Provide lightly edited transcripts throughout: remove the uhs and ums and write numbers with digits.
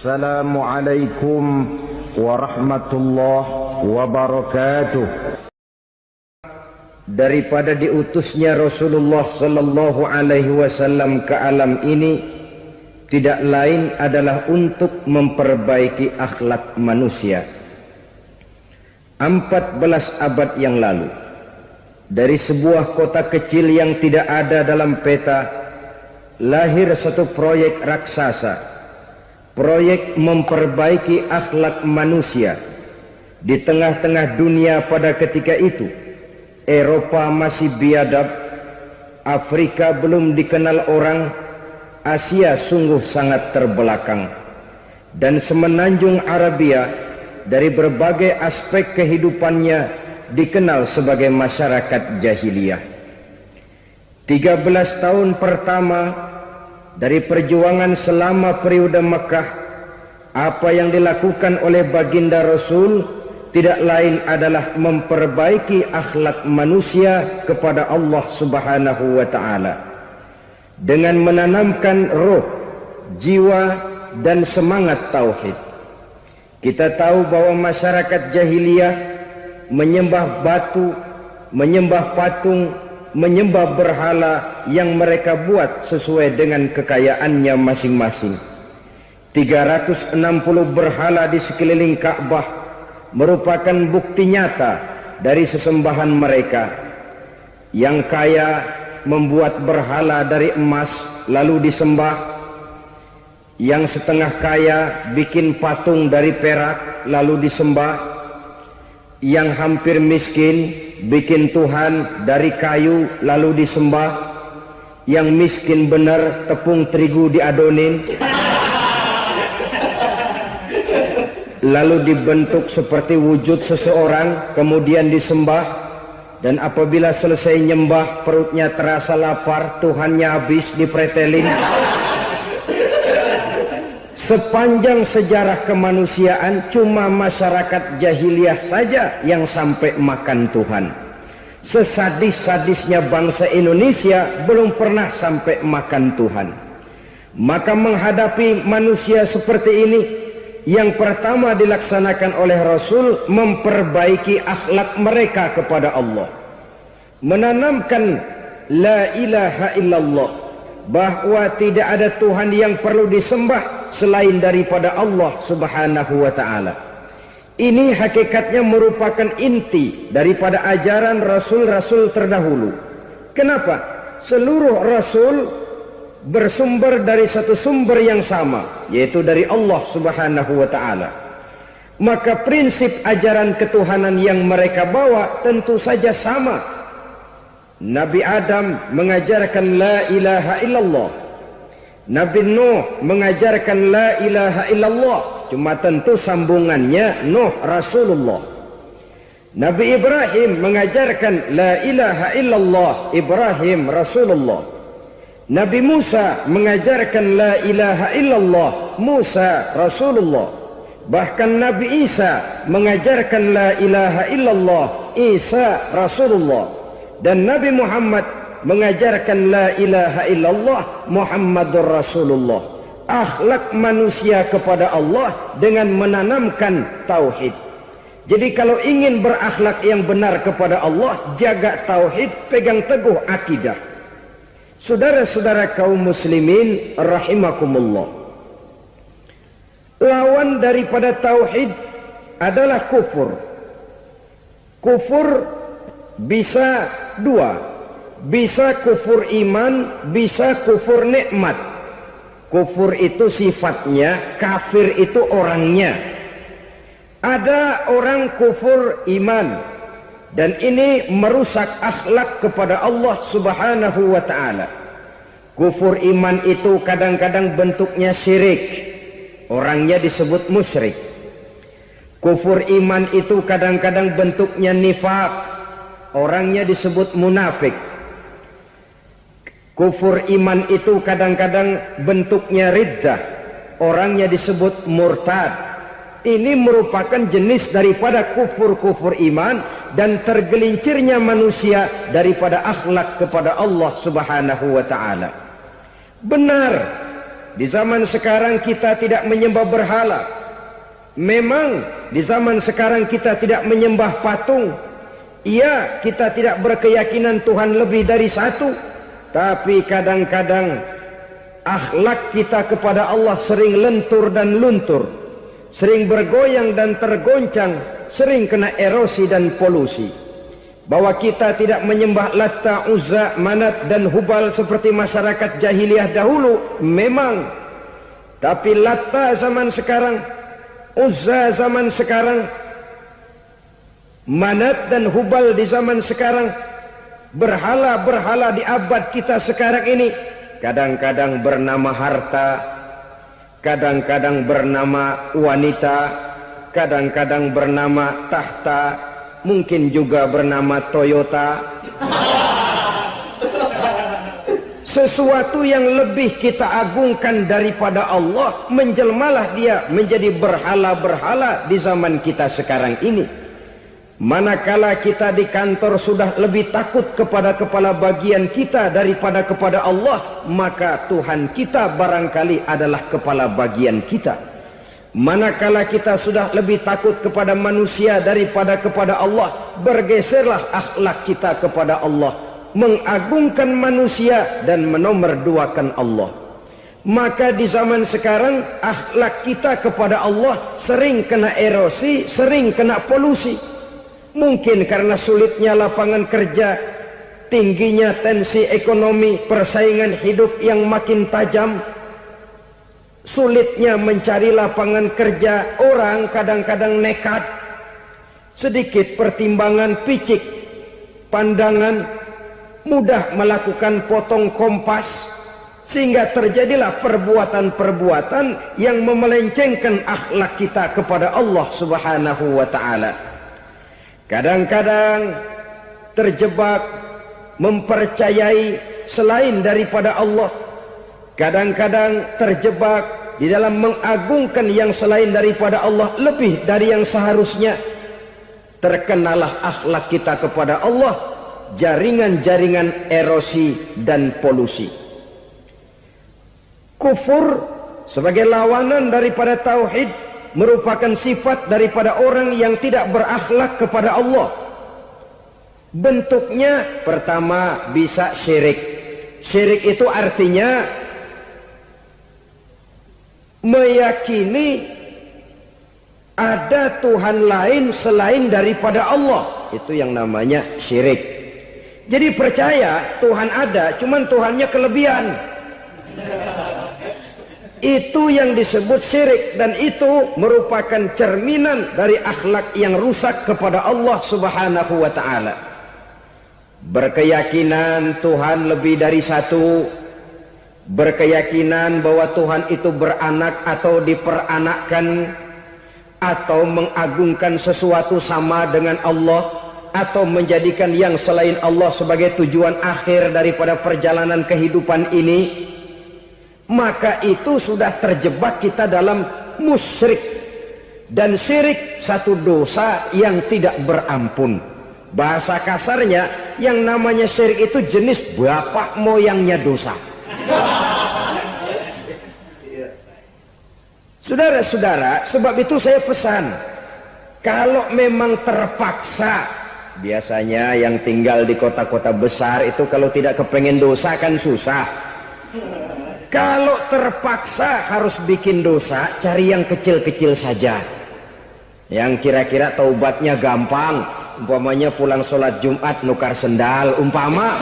Assalamualaikum warahmatullahi wabarakatuh. Daripada diutusnya Rasulullah sallallahu alaihi wasallam ke alam ini tidak lain adalah untuk memperbaiki akhlak manusia. 14 abad yang lalu, dari sebuah kota kecil yang tidak ada dalam peta, lahir satu proyek raksasa. Proyek memperbaiki akhlak manusia. Di tengah-tengah dunia pada ketika itu, Eropa masih biadab, Afrika belum dikenal orang, Asia sungguh sangat terbelakang, dan semenanjung Arabia dari berbagai aspek kehidupannya dikenal sebagai masyarakat jahiliyah. 13 tahun pertama dari perjuangan selama periode Mekah, apa yang dilakukan oleh baginda Rasul tidak lain adalah memperbaiki akhlak manusia kepada Allah Subhanahu wa ta'ala dengan menanamkan roh, jiwa dan semangat tauhid. Kita tahu bahwa masyarakat jahiliyah menyembah batu, menyembah patung, menyembah berhala yang mereka buat sesuai dengan kekayaannya masing-masing. 360 berhala di sekeliling Ka'bah merupakan bukti nyata dari sesembahan mereka. Yang kaya membuat berhala dari emas lalu disembah. Yang setengah kaya bikin patung dari perak lalu disembah. Yang hampir miskin bikin Tuhan dari kayu lalu disembah. Yang miskin benar tepung terigu diadonin lalu dibentuk seperti wujud seseorang kemudian disembah. Dan apabila selesai nyembah perutnya terasa lapar, Tuhannya habis dipretelin. Sepanjang sejarah kemanusiaan cuma masyarakat jahiliyah saja yang sampai makan Tuhan. Sesadis-sadisnya bangsa Indonesia belum pernah sampai makan Tuhan. Maka menghadapi manusia seperti ini, yang pertama dilaksanakan oleh Rasul memperbaiki akhlak mereka kepada Allah. Menanamkan la ilaha illallah, bahwa tidak ada Tuhan yang perlu disembah selain daripada Allah Subhanahu wa ta'ala. Ini hakikatnya merupakan inti daripada ajaran rasul-rasul terdahulu. Kenapa? Seluruh rasul bersumber dari satu sumber yang sama, yaitu dari Allah Subhanahu wa ta'ala. Maka prinsip ajaran ketuhanan yang mereka bawa tentu saja sama. Nabi Adam mengajarkan la ilaha illallah, Nabi Nuh mengajarkan la ilaha illallah, cuma tentu sambungannya Nuh Rasulullah. Nabi Ibrahim mengajarkan la ilaha illallah, Ibrahim Rasulullah. Nabi Musa mengajarkan la ilaha illallah, Musa Rasulullah. Bahkan Nabi Isa mengajarkan la ilaha illallah, Isa Rasulullah. Dan Nabi Muhammad mengajarkan la ilaha illallah, Muhammadur Rasulullah. Akhlak manusia kepada Allah dengan menanamkan tauhid. Jadi kalau ingin berakhlak yang benar kepada Allah, jaga tauhid, pegang teguh akidah. Saudara-saudara kaum muslimin rahimakumullah, lawan daripada tauhid adalah kufur. Kufur bisa dua, bisa kufur iman, bisa kufur nikmat. Kufur itu sifatnya, kafir itu orangnya. Ada orang kufur iman, dan ini merusak akhlak kepada Allah Subhanahu wa ta'ala. Kufur iman itu kadang-kadang bentuknya syirik, orangnya disebut musyrik. Kufur iman itu kadang-kadang bentuknya nifaq, orangnya disebut munafik. Kufur iman itu kadang-kadang bentuknya riddah, orangnya disebut murtad. Ini merupakan jenis daripada kufur-kufur iman dan tergelincirnya manusia daripada akhlak kepada Allah Subhanahu wa ta'ala. Benar, di zaman sekarang kita tidak menyembah berhala. Memang di zaman sekarang kita tidak menyembah patung. Iya, kita tidak berkeyakinan Tuhan lebih dari satu. Tapi kadang-kadang akhlak kita kepada Allah sering lentur dan luntur, sering bergoyang dan tergoncang, sering kena erosi dan polusi. Bahwa kita tidak menyembah Latta, Uzza, Manat dan Hubal seperti masyarakat jahiliyah dahulu, memang. Tapi Latta zaman sekarang, Uzza zaman sekarang, Manat dan Hubal di zaman sekarang, berhala-berhala di abad kita sekarang ini, kadang-kadang bernama harta, kadang-kadang bernama wanita, kadang-kadang bernama tahta, mungkin juga bernama Toyota. Sesuatu yang lebih kita agungkan daripada Allah, menjelmalah dia menjadi berhala-berhala di zaman kita sekarang ini. Manakala kita di kantor sudah lebih takut kepada kepala bagian kita daripada kepada Allah, maka Tuhan kita barangkali adalah kepala bagian kita. Manakala kita sudah lebih takut kepada manusia daripada kepada Allah, bergeserlah akhlak kita kepada Allah, mengagungkan manusia dan menomorduakan Allah. Maka di zaman sekarang akhlak kita kepada Allah sering kena erosi, sering kena polusi. Mungkin karena sulitnya lapangan kerja, tingginya tensi ekonomi, persaingan hidup yang makin tajam, sulitnya mencari lapangan kerja, orang kadang-kadang nekat, sedikit pertimbangan picik, pandangan, mudah melakukan potong kompas, sehingga terjadilah perbuatan-perbuatan yang memelencengkan akhlak kita kepada Allah Subhanahu wa ta'ala. Kadang-kadang terjebak mempercayai selain daripada Allah. Kadang-kadang terjebak di dalam mengagungkan yang selain daripada Allah lebih dari yang seharusnya. Terkenalah akhlak kita kepada Allah jaringan-jaringan erosi dan polusi. Kufur sebagai lawanan daripada tauhid merupakan sifat daripada orang yang tidak berakhlak kepada Allah. Bentuknya pertama bisa syirik. Syirik itu artinya meyakini ada Tuhan lain selain daripada Allah. Itu yang namanya syirik. Jadi percaya Tuhan ada, cuman Tuhannya kelebihan. Itu yang disebut syirik, dan itu merupakan cerminan dari akhlak yang rusak kepada Allah Subhanahu wa ta'ala. Berkeyakinan Tuhan lebih dari satu, berkeyakinan bahwa Tuhan itu beranak atau diperanakkan, atau mengagungkan sesuatu sama dengan Allah, atau menjadikan yang selain Allah sebagai tujuan akhir daripada perjalanan kehidupan ini, maka itu sudah terjebak kita dalam musyrik. Dan syirik satu dosa yang tidak berampun. Bahasa kasarnya, yang namanya syirik itu jenis bapak moyangnya dosa. Saudara-saudara, sebab itu saya pesan, kalau memang terpaksa, biasanya yang tinggal di kota-kota besar itu kalau tidak kepengen dosa kan susah. Kalau terpaksa harus bikin dosa, cari yang kecil-kecil saja, yang kira-kira taubatnya gampang. Umpamanya pulang sholat Jumat nukar sendal, umpama,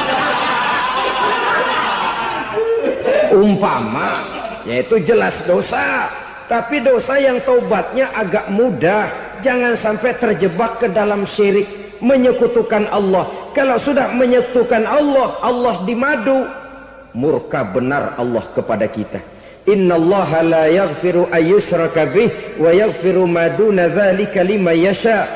yaitu jelas dosa. Tapi dosa yang taubatnya agak mudah. Jangan sampai terjebak ke dalam syirik, menyekutukan Allah. Kalau sudah menyekutukan Allah, Allah dimadu, murka benar Allah kepada kita. Innallaha la yaghfiru ayyushraka bih wa yaghfiru ma duna dzalika liman yasha.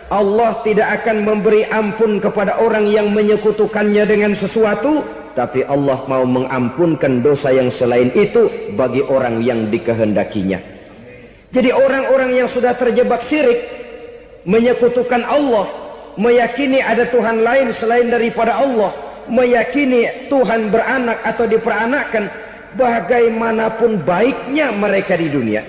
Allah tidak akan memberi ampun kepada orang yang menyekutukannya dengan sesuatu, tapi Allah mau mengampunkan dosa yang selain itu bagi orang yang dikehendakinya. Jadi orang-orang yang sudah terjebak syirik, menyekutukan Allah, meyakini ada Tuhan lain selain daripada Allah, meyakini Tuhan beranak atau diperanakkan, bagaimanapun baiknya mereka di dunia,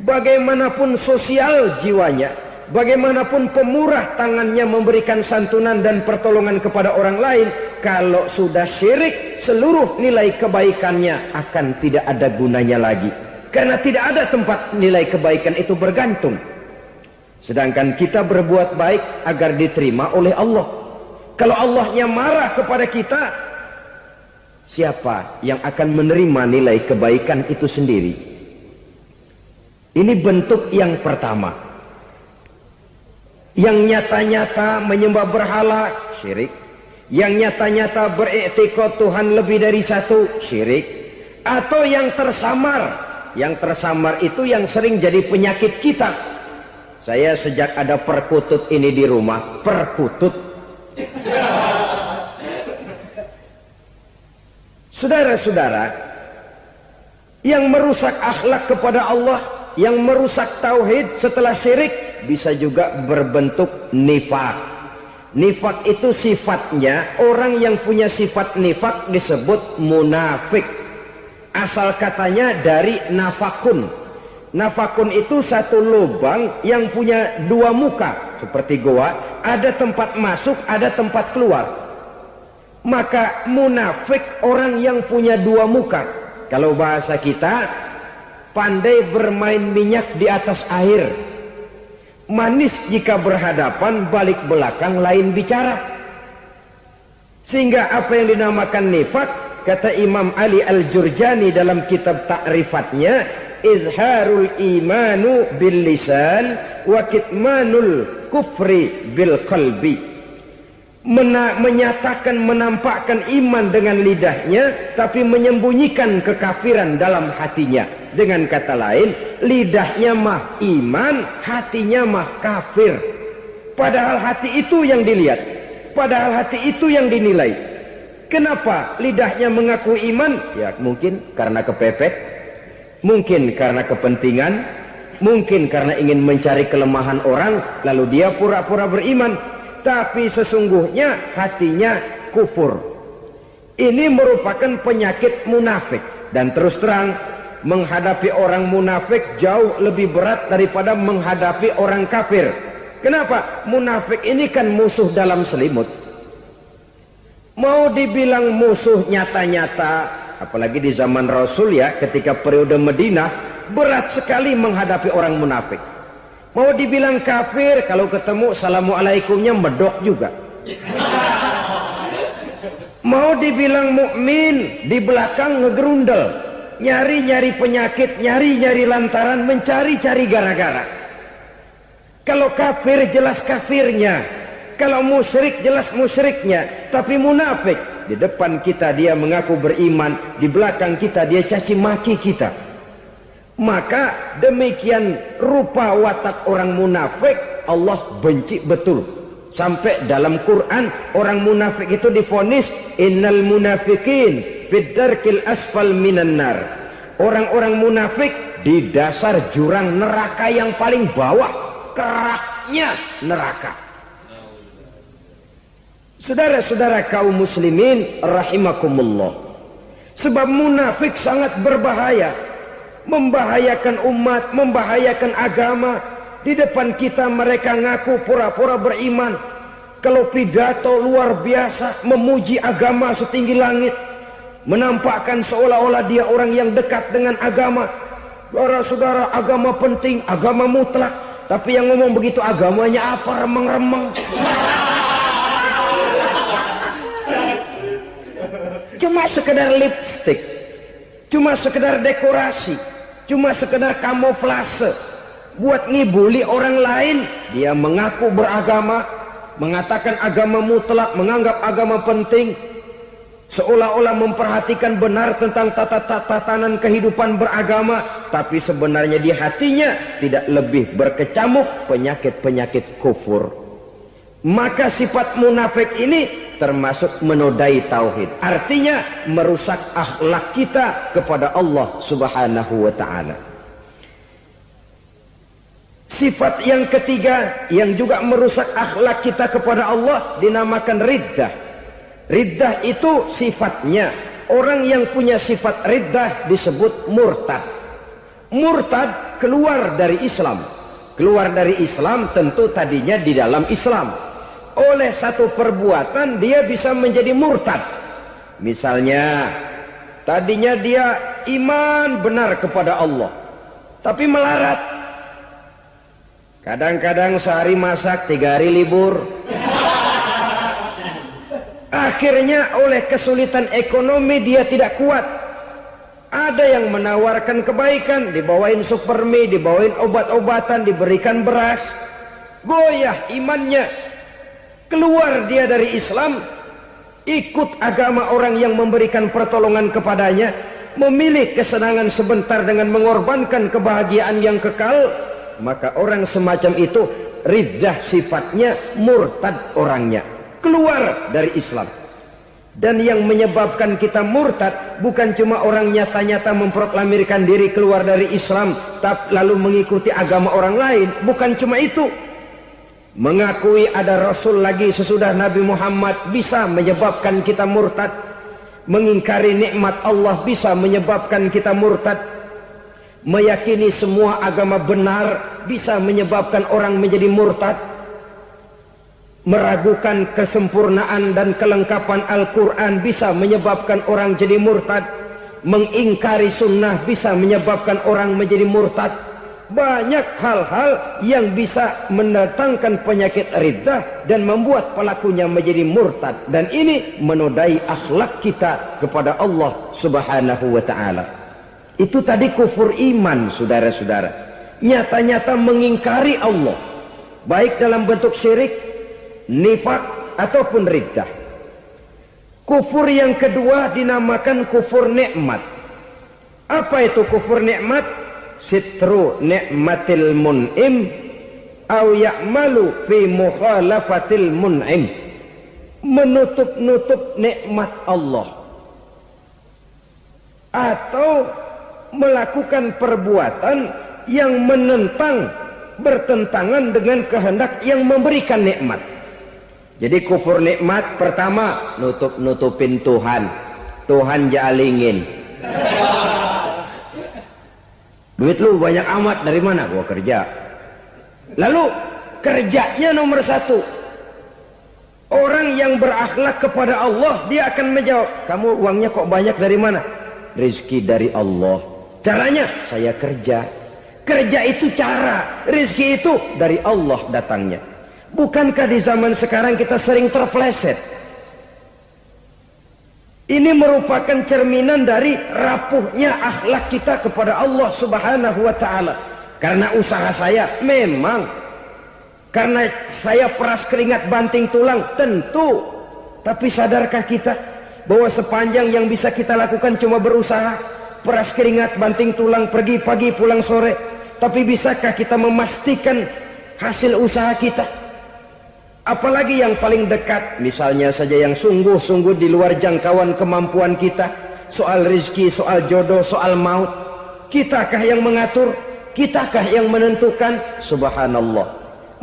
bagaimanapun sosial jiwanya, bagaimanapun pemurah tangannya memberikan santunan dan pertolongan kepada orang lain, kalau sudah syirik, seluruh nilai kebaikannya akan tidak ada gunanya lagi. Karena tidak ada tempat nilai kebaikan itu bergantung. Sedangkan kita berbuat baik agar diterima oleh Allah. Kalau Allahnya marah kepada kita, siapa yang akan menerima nilai kebaikan itu sendiri? Ini bentuk yang pertama. Yang nyata-nyata menyembah berhala, syirik. Yang nyata-nyata beriktikad Tuhan lebih dari satu, syirik. Atau yang tersamar. Yang tersamar itu yang sering jadi penyakit kita. Saya sejak ada perkutut ini di rumah, perkutut. Saudara-saudara, yang merusak akhlak kepada Allah, yang merusak tauhid setelah syirik, bisa juga berbentuk nifak. Nifak itu sifatnya, orang yang punya sifat nifak disebut munafik. Asal katanya dari nafakun. Nafakun itu satu lubang yang punya dua muka, seperti goa, ada tempat masuk, ada tempat keluar. Maka munafik orang yang punya dua muka. Kalau bahasa kita, pandai bermain minyak di atas air. Manis jika berhadapan, balik belakang lain bicara. Sehingga apa yang dinamakan nifak, kata Imam Ali Al-Jurjani dalam kitab ta'rifatnya, izharul imanu bil lisan wa kitmanul kufri bil qalbi. Menyatakan, menampakkan iman dengan lidahnya, tapi menyembunyikan kekafiran dalam hatinya. Dengan kata lain, lidahnya mah iman, hatinya mah kafir. Padahal hati itu yang dilihat, padahal hati itu yang dinilai. Kenapa lidahnya mengaku iman? Ya mungkin karena kepepet, mungkin karena kepentingan, mungkin karena ingin mencari kelemahan orang, lalu dia pura-pura beriman, tapi sesungguhnya hatinya kufur. Ini merupakan penyakit munafik. Dan terus terang, menghadapi orang munafik jauh lebih berat daripada menghadapi orang kafir. Kenapa? Munafik ini kan musuh dalam selimut. Mau dibilang musuh nyata-nyata, apalagi di zaman Rasul ya, ketika periode Madinah, berat sekali menghadapi orang munafik. Mau dibilang kafir, kalau ketemu assalamualaikumnya medok juga. Mau dibilang mukmin, di belakang ngegerundel, nyari-nyari penyakit, nyari-nyari lantaran, mencari-cari gara-gara. Kalau kafir jelas kafirnya, kalau musyrik jelas musyriknya. Tapi munafik, di depan kita dia mengaku beriman, di belakang kita dia caci maki kita. Maka demikian rupa watak orang munafik, Allah benci betul. Sampai dalam Quran orang munafik itu divonis innal munafiqin fid darkil asfal minan nar. Orang-orang munafik di dasar jurang neraka yang paling bawah, keraknya neraka. Saudara-saudara kaum muslimin rahimakumullah, sebab munafik sangat berbahaya, membahayakan umat, membahayakan agama. Di depan kita mereka ngaku pura-pura beriman, kalau pidato luar biasa, memuji agama setinggi langit, menampakkan seolah-olah dia orang yang dekat dengan agama. Saudara-saudara, agama penting, agama mutlak. Tapi yang ngomong begitu agamanya apa? Remeng-remeng. Cuma sekedar lipstick, cuma sekedar dekorasi, cuma sekedar kamuflase, buat ngibuli orang lain. Dia mengaku beragama, mengatakan agama mutlak, menganggap agama penting, seolah-olah memperhatikan benar tentang tatanan kehidupan beragama, tapi sebenarnya di hatinya tidak lebih berkecamuk penyakit-penyakit kufur. Maka sifat munafik ini termasuk menodai tauhid, artinya merusak akhlak kita kepada Allah Subhanahu wa ta'ala. Sifat yang ketiga yang juga merusak akhlak kita kepada Allah dinamakan riddah. Riddah itu sifatnya orang yang punya sifat riddah disebut murtad. Murtad keluar dari Islam. Keluar dari Islam tentu tadinya di dalam Islam. Oleh satu perbuatan dia bisa menjadi murtad. Misalnya tadinya dia iman benar kepada Allah, tapi melarat. Kadang-kadang sehari masak, 3 hari libur. Akhirnya oleh kesulitan ekonomi dia tidak kuat. Ada yang menawarkan kebaikan, dibawain supermi, dibawain obat-obatan, diberikan beras. Goyah imannya. Keluar dia dari Islam, ikut agama orang yang memberikan pertolongan kepadanya, memilih kesenangan sebentar dengan mengorbankan kebahagiaan yang kekal. Maka orang semacam itu riddah sifatnya, murtad orangnya, keluar dari Islam. Dan yang menyebabkan kita murtad bukan cuma orang nyata-nyata memproklamirkan diri keluar dari Islam lalu mengikuti agama orang lain. Bukan cuma itu. Mengakui ada Rasul lagi sesudah Nabi Muhammad bisa menyebabkan kita murtad. Mengingkari nikmat Allah bisa menyebabkan kita murtad. Meyakini semua agama benar bisa menyebabkan orang menjadi murtad. Meragukan kesempurnaan dan kelengkapan Al-Quran bisa menyebabkan orang jadi murtad. Mengingkari sunnah bisa menyebabkan orang menjadi murtad. Banyak hal-hal yang bisa mendatangkan penyakit riddah dan membuat pelakunya menjadi murtad. Dan ini menodai akhlak kita kepada Allah Subhanahu wa ta'ala. Itu tadi kufur iman, saudara-saudara. Nyata-nyata mengingkari Allah, baik dalam bentuk syirik, nifak ataupun riddah. Kufur yang kedua dinamakan kufur nikmat. Apa itu kufur nikmat? Sitru nikmatil mun'im au ya'malu fi mukhalafatil mun'im. Menutup-nutup nikmat Allah atau melakukan perbuatan yang menentang, bertentangan dengan kehendak yang memberikan nikmat. Jadi kufur nikmat pertama, nutup-nutupin Tuhan. Tuhan jalingin. Duit lu banyak amat, dari mana? Gua kerja. Lalu kerjanya nomor 1. Orang yang berakhlak kepada Allah, dia akan menjawab, kamu uangnya kok banyak, dari mana? Rezeki dari Allah. Caranya, saya kerja. Kerja itu cara, rezeki itu dari Allah datangnya. Bukankah di zaman sekarang kita sering terpeleset? Ini merupakan cerminan dari rapuhnya akhlak kita kepada Allah Subhanahu wa ta'ala. Karena usaha saya memang, karena saya peras keringat banting tulang, tentu. Tapi sadarkah kita bahwa sepanjang yang bisa kita lakukan cuma berusaha, peras keringat banting tulang, pergi pagi pulang sore? Tapi bisakah kita memastikan hasil usaha kita? Apalagi yang paling dekat, misalnya saja yang sungguh-sungguh di luar jangkauan kemampuan kita, soal rezeki, soal jodoh, soal maut. Kitakah yang mengatur? Kitakah yang menentukan? Subhanallah.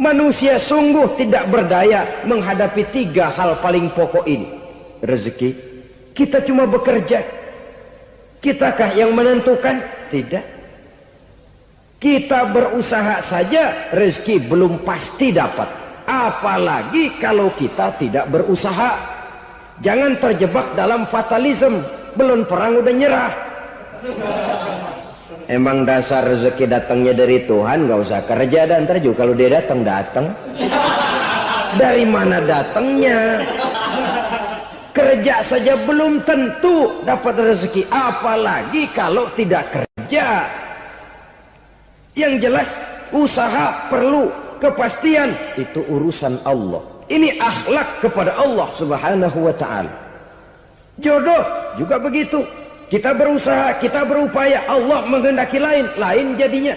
Manusia sungguh tidak berdaya menghadapi 3 hal paling pokok ini. Rezeki, kita cuma bekerja. Kitakah yang menentukan? Tidak. Kita berusaha saja, rezeki belum pasti dapat. Apalagi kalau kita tidak berusaha. Jangan terjebak dalam fatalisme. Belum perang udah nyerah. Emang dasar rezeki datangnya dari Tuhan, gak usah kerja. Dan ntar juga kalau dia datang. Dari mana datangnya? Kerja saja belum tentu dapat rezeki, apalagi kalau tidak kerja. Yang jelas usaha perlu kepastian, itu urusan Allah. Ini akhlak kepada Allah Subhanahu wa ta'ala. Jodoh juga begitu. Kita berusaha, kita berupaya, Allah menghendaki lain jadinya.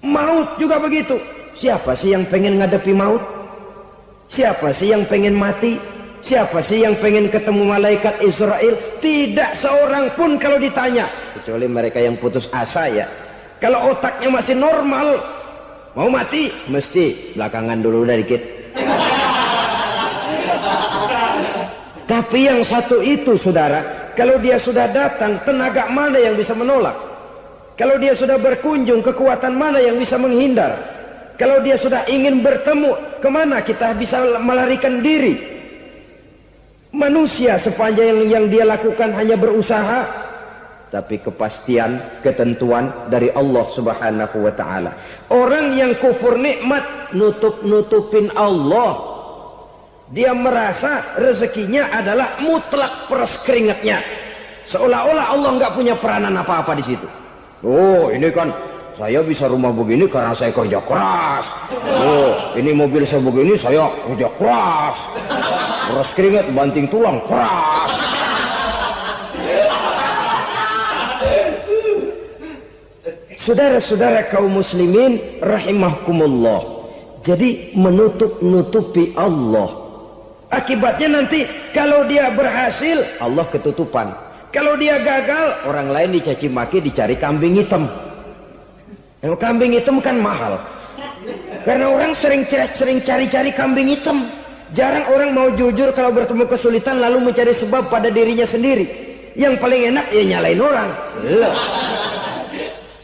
Maut juga begitu. Siapa sih yang pengen ngadepi maut? Siapa sih yang pengen mati? Siapa sih yang pengen ketemu malaikat Israel? Tidak seorang pun kalau ditanya, kecuali mereka yang putus asa ya. Kalau otaknya masih normal, mau mati mesti belakangan dulu dah dikit. Tapi yang satu itu saudara, kalau dia sudah datang, tenaga mana yang bisa menolak? Kalau dia sudah berkunjung, kekuatan mana yang bisa menghindar? Kalau dia sudah ingin bertemu, kemana kita bisa melarikan diri? Manusia sepanjang yang dia lakukan hanya berusaha, tapi kepastian, ketentuan dari Allah Subhanahu wa ta'ala. Orang yang kufur nikmat, nutupin Allah. Dia merasa rezekinya adalah mutlak peras keringatnya. Seolah-olah Allah nggak punya peranan apa-apa di situ. Oh, ini kan saya bisa rumah begini karena saya kerja keras. Oh, ini mobil saya begini saya kerja keras. Peras keringat, banting tulang, keras. Saudara-saudara kaum muslimin rahimahkumullah. Jadi menutupi Allah. Akibatnya nanti kalau dia berhasil, Allah ketutupan. Kalau dia gagal, orang lain dicaci maki, dicari kambing hitam. Yang kambing hitam kan mahal. Karena orang sering cari-cari kambing hitam. Jarang orang mau jujur kalau bertemu kesulitan lalu mencari sebab pada dirinya sendiri. Yang paling enak ya nyalain orang.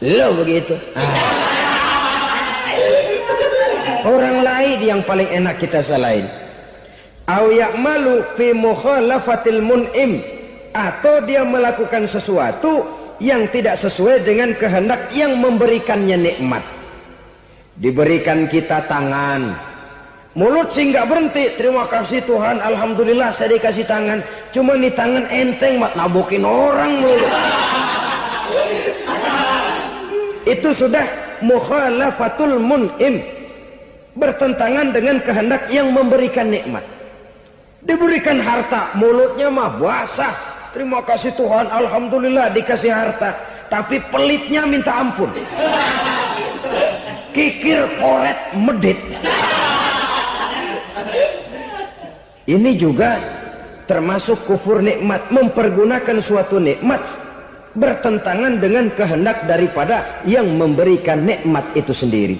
Lo begitu. Orang lain yang paling enak kita salahin. Au ya'malu fi mukhalafatil mun'im, atau dia melakukan sesuatu yang tidak sesuai dengan kehendak yang memberikannya nikmat. Diberikan kita tangan, mulut sih nggak berhenti, terima kasih Tuhan, alhamdulillah saya dikasih tangan. Cuma nih tangan enteng mat nabokin orang mulut. Itu sudah mukhalafatul mun'im, bertentangan dengan kehendak yang memberikan nikmat. Diberikan harta, mulutnya mah basah, terima kasih Tuhan, alhamdulillah dikasih harta, tapi pelitnya minta ampun, kikir, koret, medit. Ini juga termasuk kufur nikmat, mempergunakan suatu nikmat bertentangan dengan kehendak daripada yang memberikan nikmat itu sendiri.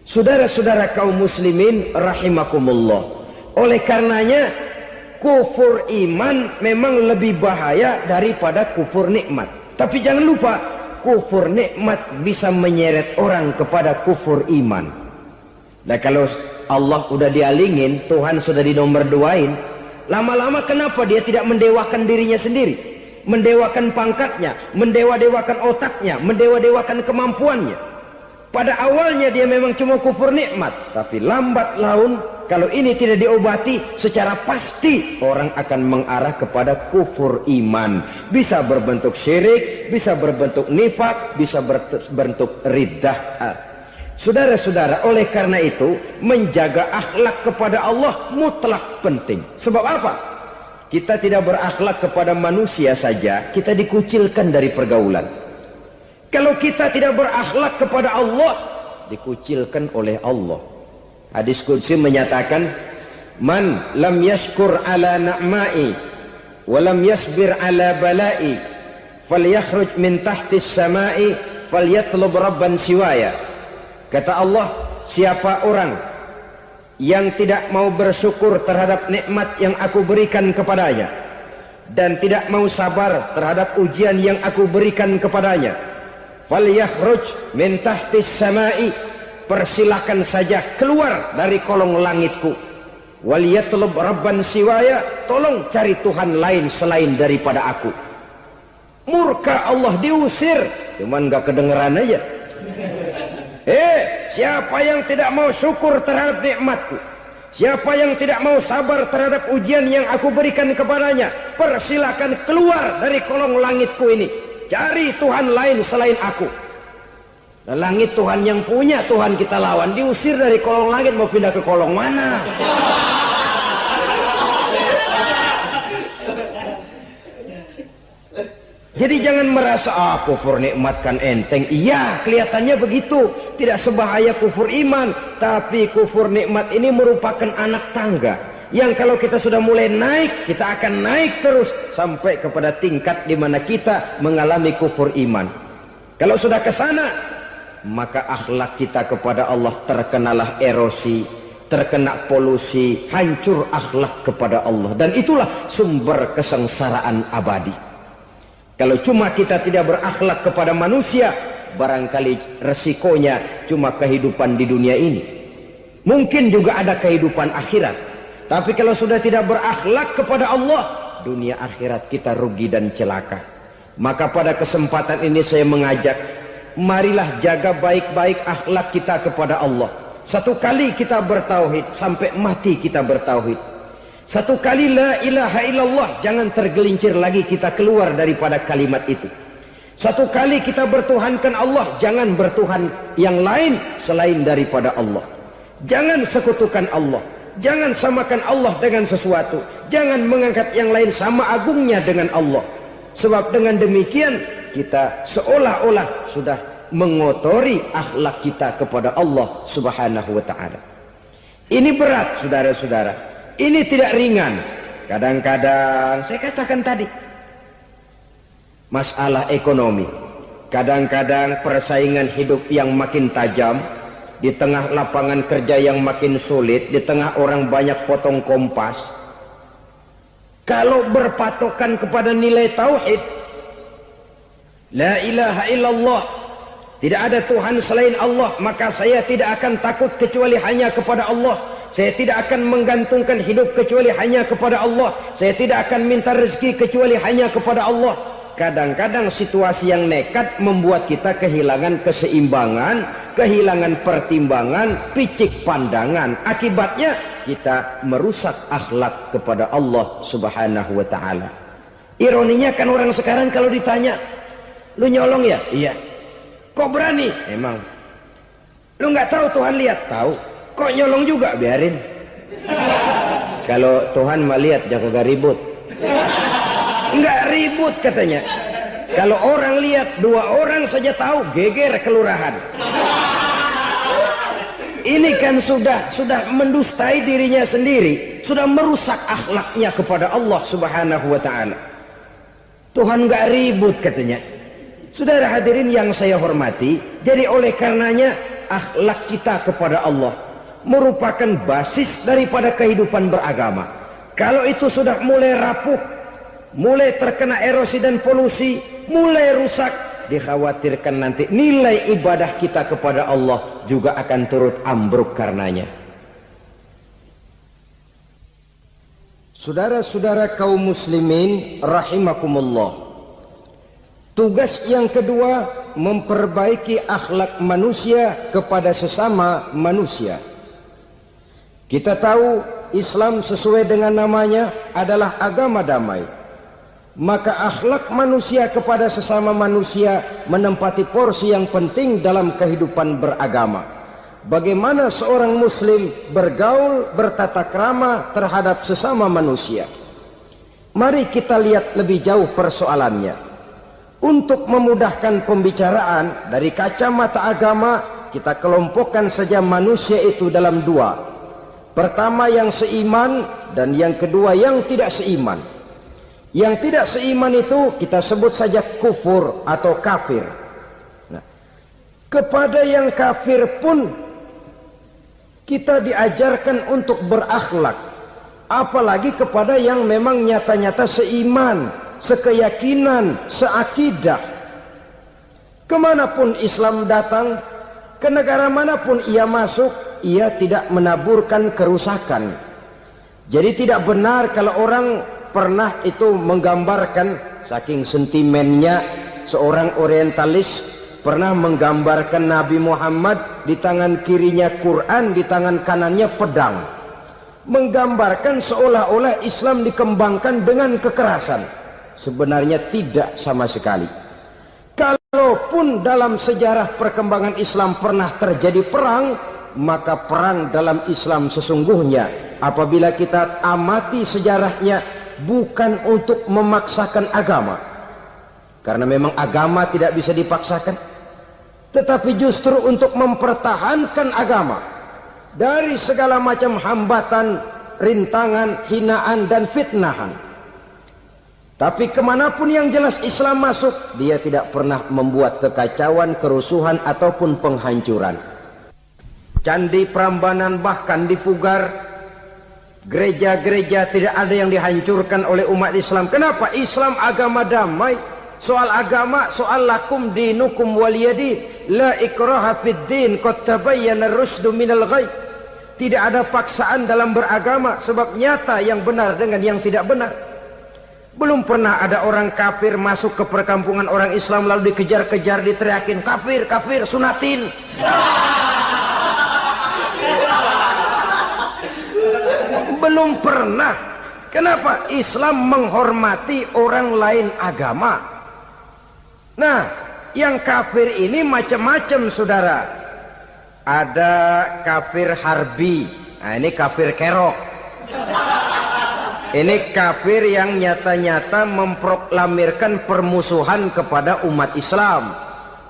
Saudara-saudara kaum muslimin rahimakumullah, oleh karenanya kufur iman memang lebih bahaya daripada kufur nikmat. Tapi jangan lupa, kufur nikmat bisa menyeret orang kepada kufur iman. Nah kalau Allah udah dialingin, Tuhan sudah dinomor duain, lama-lama kenapa dia tidak mendewakan dirinya sendiri, mendewakan pangkatnya, mendewa-dewakan otaknya, mendewa-dewakan kemampuannya? Pada awalnya dia memang cuma kufur nikmat, tapi lambat laun kalau ini tidak diobati secara pasti, orang akan mengarah kepada kufur iman. Bisa berbentuk syirik, bisa berbentuk nifak, bisa berbentuk riddah. Saudara-saudara, oleh karena itu menjaga akhlak kepada Allah mutlak penting. Sebab apa? Kita tidak berakhlak kepada manusia saja, kita dikucilkan dari pergaulan. Kalau kita tidak berakhlak kepada Allah, dikucilkan oleh Allah. Hadis qudsi menyatakan, man lam yashkur ala na'mai wa lam yasbir ala balai falyakhruj min tahtis samai falyatlub rabban siwaya. Kata Allah, siapa orang yang tidak mau bersyukur terhadap nikmat yang aku berikan kepadanya dan tidak mau sabar terhadap ujian yang aku berikan kepadanya, falyakhruj min tahtis samai, persilahkan saja keluar dari kolong langitku, waliyatlub rabban siwaya, tolong cari Tuhan lain selain daripada aku. Murka Allah, diusir, cuman gak kedengeran aja. Siapa yang tidak mau syukur terhadap nikmatku, siapa yang tidak mau sabar terhadap ujian yang aku berikan kepadanya, persilahkan keluar dari kolong langitku ini, cari Tuhan lain selain aku. Nah, langit Tuhan yang punya, Tuhan kita lawan, diusir dari kolong langit, mau pindah ke kolong mana? Jadi jangan merasa kufur nikmat kan enteng. Iya, kelihatannya begitu, tidak sebahaya kufur iman. Tapi kufur nikmat ini merupakan anak tangga yang kalau kita sudah mulai naik, kita akan naik terus sampai kepada tingkat di mana kita mengalami kufur iman. Kalau sudah ke sana, maka akhlak kita kepada Allah terkenalah erosi, terkena polusi, hancur akhlak kepada Allah, dan itulah sumber kesengsaraan abadi. Kalau cuma kita tidak berakhlak kepada manusia, barangkali resikonya cuma kehidupan di dunia ini. Mungkin juga ada kehidupan akhirat, tapi kalau sudah tidak berakhlak kepada Allah, dunia akhirat kita rugi dan celaka. Maka pada kesempatan ini saya mengajak, marilah jaga baik-baik akhlak kita kepada Allah. Satu kali kita bertauhid, sampai mati kita bertauhid. Satu kali la ilaha illallah, jangan tergelincir lagi kita keluar daripada kalimat itu. Satu kali kita bertuhankan Allah, jangan bertuhan yang lain selain daripada Allah. Jangan sekutukan Allah, jangan samakan Allah dengan sesuatu, jangan mengangkat yang lain sama agungnya dengan Allah. Sebab dengan demikian kita seolah-olah sudah mengotori akhlak kita kepada Allah Subhanahu wa ta'ala. Ini berat, saudara-saudara. Ini tidak ringan. Kadang-kadang saya katakan tadi, masalah ekonomi, kadang-kadang persaingan hidup yang makin tajam, di tengah lapangan kerja yang makin sulit, di tengah orang banyak potong kompas. Kalau berpatokan kepada nilai tauhid, la ilaha illallah, tidak ada Tuhan selain Allah, maka saya tidak akan takut kecuali hanya kepada Allah. Saya tidak akan menggantungkan hidup kecuali hanya kepada Allah. Saya tidak akan minta rezeki kecuali hanya kepada Allah. Kadang-kadang situasi yang nekat membuat kita kehilangan keseimbangan, kehilangan pertimbangan, picik pandangan. Akibatnya kita merusak akhlak kepada Allah Subhanahu wa ta'ala. Ironinya kan orang sekarang kalau ditanya, lu nyolong ya? Iya. Kok berani? Emang. Lu nggak tahu Tuhan lihat? Tahu. Kok nyolong juga? Biarin. Kalau Tuhan mah lihat, jangan kagak ribut. Enggak ribut katanya. Kalau orang lihat, 2 orang saja tahu, geger kelurahan. Ini kan sudah mendustai dirinya sendiri, sudah merusak akhlaknya kepada Allah Subhanahu wa ta'ala. Tuhan enggak ribut katanya. Saudara hadirin yang saya hormati, jadi oleh karenanya akhlak kita kepada Allah merupakan basis daripada kehidupan beragama. Kalau itu sudah mulai rapuh, mulai terkena erosi dan polusi, mulai rusak, dikhawatirkan nanti nilai ibadah kita kepada Allah juga akan turut ambruk karenanya. Saudara-saudara kaum muslimin rahimakumullah, tugas yang kedua memperbaiki akhlak manusia kepada sesama manusia. Kita tahu Islam sesuai dengan namanya adalah agama damai. Maka akhlak manusia kepada sesama manusia menempati porsi yang penting dalam kehidupan beragama. Bagaimana seorang muslim bergaul, bertata krama terhadap sesama manusia. Mari kita lihat lebih jauh persoalannya. Untuk memudahkan pembicaraan dari kacamata agama, kita kelompokkan saja manusia itu dalam 2. Pertama yang seiman, dan yang kedua yang tidak seiman. Yang tidak seiman itu kita sebut saja kufur atau kafir. Nah, kepada yang kafir pun kita diajarkan untuk berakhlak, apalagi kepada yang memang nyata-nyata seiman, sekeyakinan, seakidah. Kemanapun Islam datang, ke negara manapun ia masuk, ia tidak menaburkan kerusakan. Jadi tidak benar kalau orang pernah itu menggambarkan, saking sentimennya seorang orientalis pernah menggambarkan Nabi Muhammad di tangan kirinya Quran, di tangan kanannya pedang, menggambarkan seolah-olah Islam dikembangkan dengan kekerasan. Sebenarnya tidak sama sekali. Kalaupun dalam sejarah perkembangan Islam pernah terjadi perang, maka perang dalam Islam sesungguhnya apabila kita amati sejarahnya bukan untuk memaksakan agama, karena memang agama tidak bisa dipaksakan, tetapi justru untuk mempertahankan agama dari segala macam hambatan, rintangan, hinaan dan fitnahan. Tapi kemanapun yang jelas Islam masuk, dia tidak pernah membuat kekacauan, kerusuhan ataupun penghancuran. Candi Prambanan bahkan di Pugar, gereja-gereja tidak ada yang dihancurkan oleh umat Islam. Kenapa? Islam agama damai. Soal agama, soal lakum dinukum waliyadin, la ikraha fid din, qad tabayyana ar-rusydu minal ghayy. Tidak ada paksaan dalam beragama, sebab nyata yang benar dengan yang tidak benar. Belum pernah ada orang kafir masuk ke perkampungan orang Islam lalu dikejar-kejar, diteriakin kafir, kafir, sunatin. Belum pernah. Kenapa? Islam menghormati orang lain agama. Nah, yang kafir ini macam-macam, saudara. Ada kafir harbi. Nah, ini kafir kerok. Ini kafir yang nyata-nyata memproklamirkan permusuhan kepada umat Islam.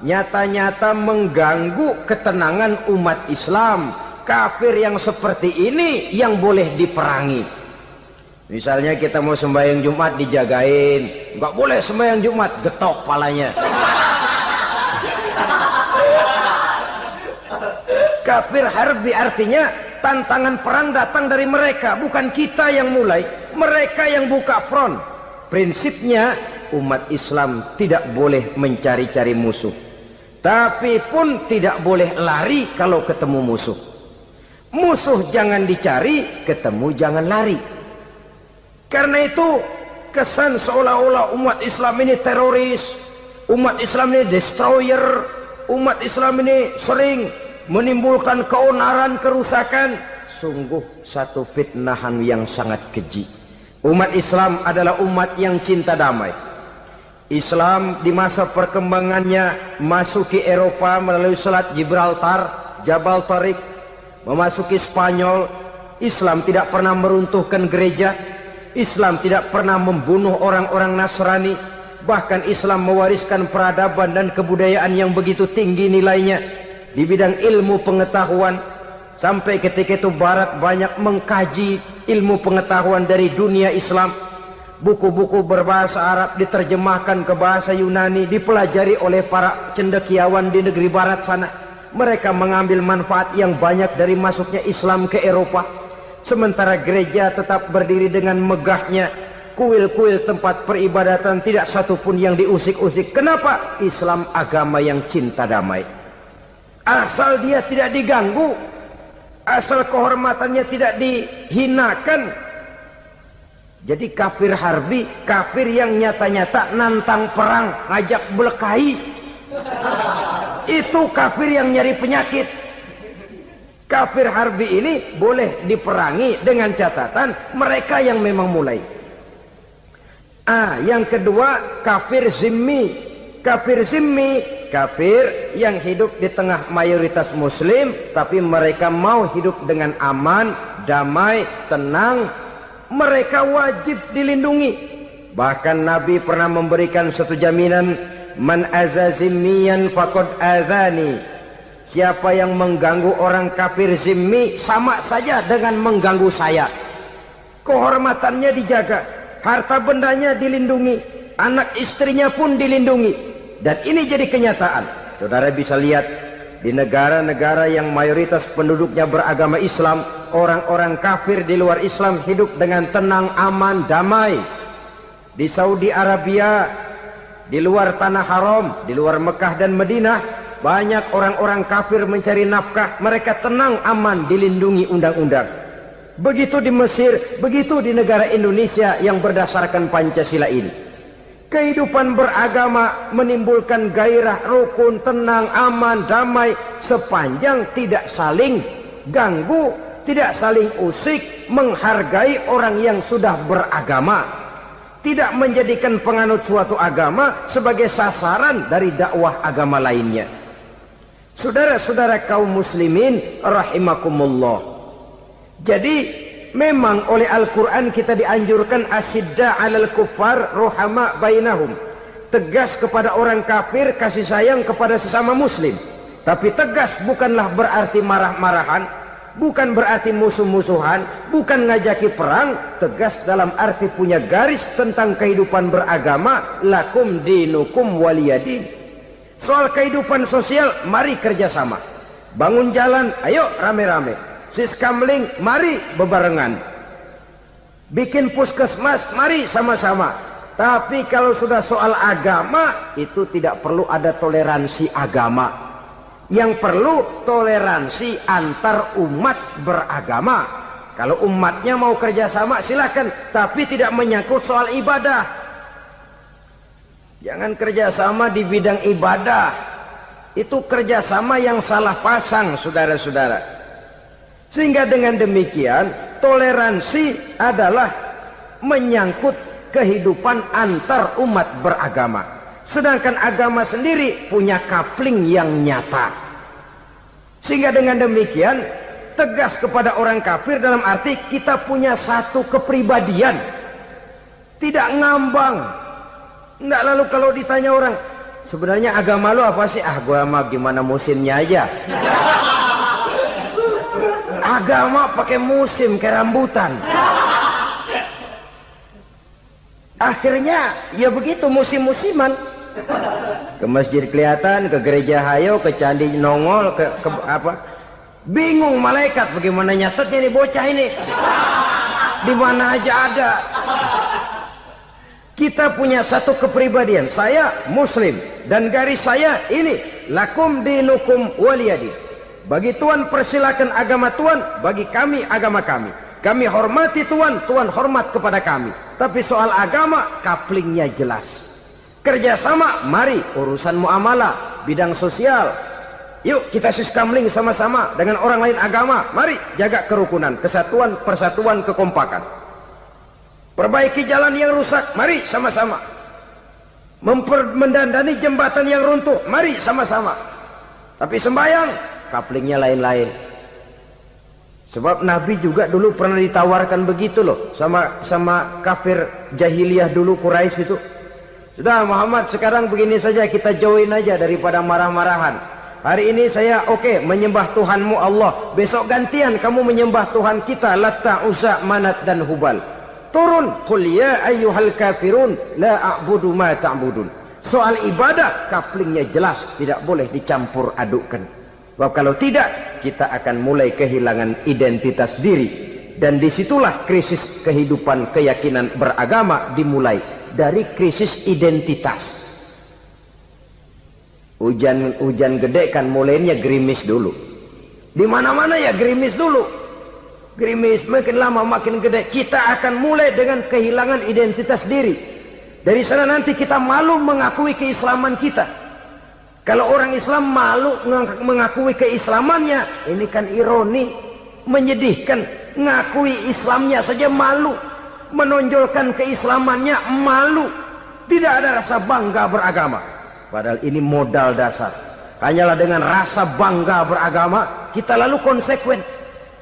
Nyata-nyata mengganggu ketenangan umat Islam. Kafir yang seperti ini yang boleh diperangi. Misalnya kita mau sembahyang Jumat dijagain, nggak boleh sembahyang Jumat, getok palanya. Kafir harbi artinya tantangan perang datang dari mereka, bukan kita yang mulai, mereka yang buka front. Prinsipnya umat Islam tidak boleh mencari-cari musuh, tapi pun tidak boleh lari kalau ketemu musuh. Musuh jangan dicari, ketemu jangan lari. Karena itu kesan seolah-olah umat Islam ini teroris, umat Islam ini destroyer, umat Islam ini sering menimbulkan keonaran, kerusakan. Sungguh satu fitnahan yang sangat keji. Umat Islam adalah umat yang cinta damai. Islam di masa perkembangannya masuki Eropa melalui Selat Gibraltar, Jabal Tariq, memasuki Spanyol. Islam tidak pernah meruntuhkan gereja. Islam tidak pernah membunuh orang-orang Nasrani. Bahkan Islam mewariskan peradaban dan kebudayaan yang begitu tinggi nilainya di bidang ilmu pengetahuan. Sampai ketika itu Barat banyak mengkaji ilmu pengetahuan dari dunia Islam. Buku-buku berbahasa Arab diterjemahkan ke bahasa Yunani, dipelajari oleh para cendekiawan di negeri Barat sana. Mereka mengambil manfaat yang banyak dari masuknya Islam ke Eropa. Sementara gereja tetap berdiri dengan megahnya. Kuil-kuil tempat peribadatan tidak satupun yang diusik-usik. Kenapa? Islam agama yang cinta damai. Asal dia tidak diganggu, asal kehormatannya tidak dihinakan. Jadi kafir harbi, kafir yang nyata-nyata nantang perang, ngajak berkelahi. Itu kafir yang nyari penyakit. Kafir harbi ini boleh diperangi dengan catatan mereka yang memang mulai. Yang kedua kafir zimmi. Kafir zimmi, kafir yang hidup di tengah mayoritas muslim, tapi mereka mau hidup dengan aman, damai, tenang. Mereka wajib dilindungi. Bahkan Nabi pernah memberikan satu jaminan, man aza zimmiyan faqad azani. Siapa yang mengganggu orang kafir zimmi sama saja dengan mengganggu saya. Kehormatannya dijaga, harta bendanya dilindungi, anak istrinya pun dilindungi. Dan ini jadi kenyataan. Saudara bisa lihat di negara-negara yang mayoritas penduduknya beragama Islam, orang-orang kafir di luar Islam hidup dengan tenang, aman, damai. Di Saudi Arabia, di luar tanah haram, di luar Mekah dan Madinah, banyak orang-orang kafir mencari nafkah. Mereka tenang, aman, dilindungi undang-undang. Begitu di Mesir, begitu di negara Indonesia yang berdasarkan Pancasila ini. Kehidupan beragama menimbulkan gairah, rukun, tenang, aman, damai, sepanjang tidak saling ganggu, tidak saling usik, menghargai orang yang sudah beragama, tidak menjadikan penganut suatu agama sebagai sasaran dari dakwah agama lainnya. Saudara-saudara kaum muslimin rahimakumullah. Jadi memang oleh Al-Quran kita dianjurkan asyidda 'alal kuffar ruhama bainahum. Tegas kepada orang kafir, kasih sayang kepada sesama muslim. Tapi tegas bukanlah berarti marah-marahan, bukan berarti musuh-musuhan, bukan ngajaki perang. Tegas dalam arti punya garis tentang kehidupan beragama, lakum dinukum waliyadin. Soal kehidupan sosial, mari kerjasama. Bangun jalan, ayo rame-rame. Siskamling, mari bebarengan. Bikin puskesmas, mari sama-sama. Tapi kalau sudah soal agama, itu tidak perlu ada toleransi agama. Yang perlu toleransi antar umat beragama. Kalau umatnya mau kerjasama silakan, tapi tidak menyangkut soal ibadah. Jangan kerjasama di bidang ibadah. Itu kerjasama yang salah pasang, saudara-saudara. Sehingga dengan demikian toleransi adalah menyangkut kehidupan antar umat beragama. Sedangkan agama sendiri punya kapling yang nyata. Sehingga dengan demikian tegas kepada orang kafir dalam arti kita punya satu kepribadian. Tidak ngambang. Enggak, lalu kalau ditanya orang, sebenarnya agama lu apa sih? Ah, gua mah gimana musimnya aja. Agama pakai musim kayak rambutan. Akhirnya ya begitu, musim-musiman. Ke masjid kelihatan, ke gereja hayo, ke candi nongol, ke apa? Bingung malaikat bagaimana nyatetnya nih bocah ini. Di mana aja ada. Kita punya satu kepribadian. Saya muslim dan garis saya ini, lakum dinukum waliyadin. Bagi Tuhan persilakan agama Tuhan, bagi kami agama kami. Kami hormati Tuhan, Tuhan hormat kepada kami. Tapi soal agama kaplingnya jelas. Kerjasama, mari urusan muamalah, bidang sosial. Yuk kita siskamling sama-sama dengan orang lain agama. Mari jaga kerukunan, kesatuan, persatuan, kekompakan. Perbaiki jalan yang rusak, mari sama-sama. Mendandani jembatan yang runtuh, mari sama-sama. Tapi sembahyang, kaplingnya lain-lain. Sebab Nabi juga dulu pernah ditawarkan begitu loh sama kafir jahiliyah dulu, Quraisy itu. Sudah Muhammad, sekarang begini saja, kita join aja daripada marah-marahan. Hari ini saya oke, menyembah Tuhanmu Allah. Besok gantian kamu menyembah Tuhan kita, Latta, Uzza, Manat dan Hubal. Turun, qul ya ayyuhal kafirun la a'budu ma ta'budun. Soal ibadah kaplingnya jelas, tidak boleh dicampur adukkan. Sebab kalau tidak, kita akan mulai kehilangan identitas diri. Dan disitulah krisis kehidupan keyakinan beragama dimulai. Dari krisis identitas. Hujan gede kan mulainya gerimis dulu. Di mana-mana ya gerimis dulu. Gerimis makin lama makin gede. Kita akan mulai dengan kehilangan identitas diri. Dari sana nanti kita malu mengakui keislaman kita. Kalau orang Islam malu mengakui keislamannya, ini kan ironi, menyedihkan. Ngakui Islamnya saja malu. Menonjolkan keislamannya malu. Tidak ada rasa bangga beragama. Padahal ini modal dasar. Hanyalah dengan rasa bangga beragama kita lalu konsekuen.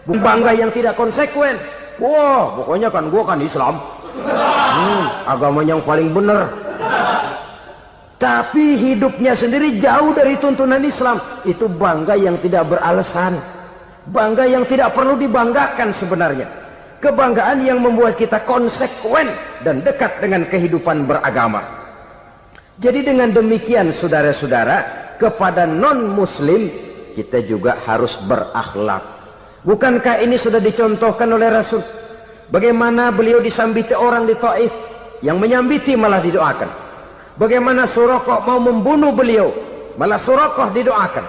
Bukan bangga yang tidak konsekuen. Wah, pokoknya kan gua kan Islam. Agama yang paling benar. Tapi hidupnya sendiri jauh dari tuntunan Islam. Itu bangga yang tidak beralasan. Bangga yang tidak perlu dibanggakan sebenarnya. Kebanggaan yang membuat kita konsekuen dan dekat dengan kehidupan beragama. Jadi dengan demikian saudara-saudara, kepada non-muslim kita juga harus berakhlak. Bukankah ini sudah dicontohkan oleh Rasul? Bagaimana beliau disambiti orang di Taif, yang menyambiti malah didoakan. Bagaimana Suraqah mau membunuh beliau, malah Suraqah didoakan.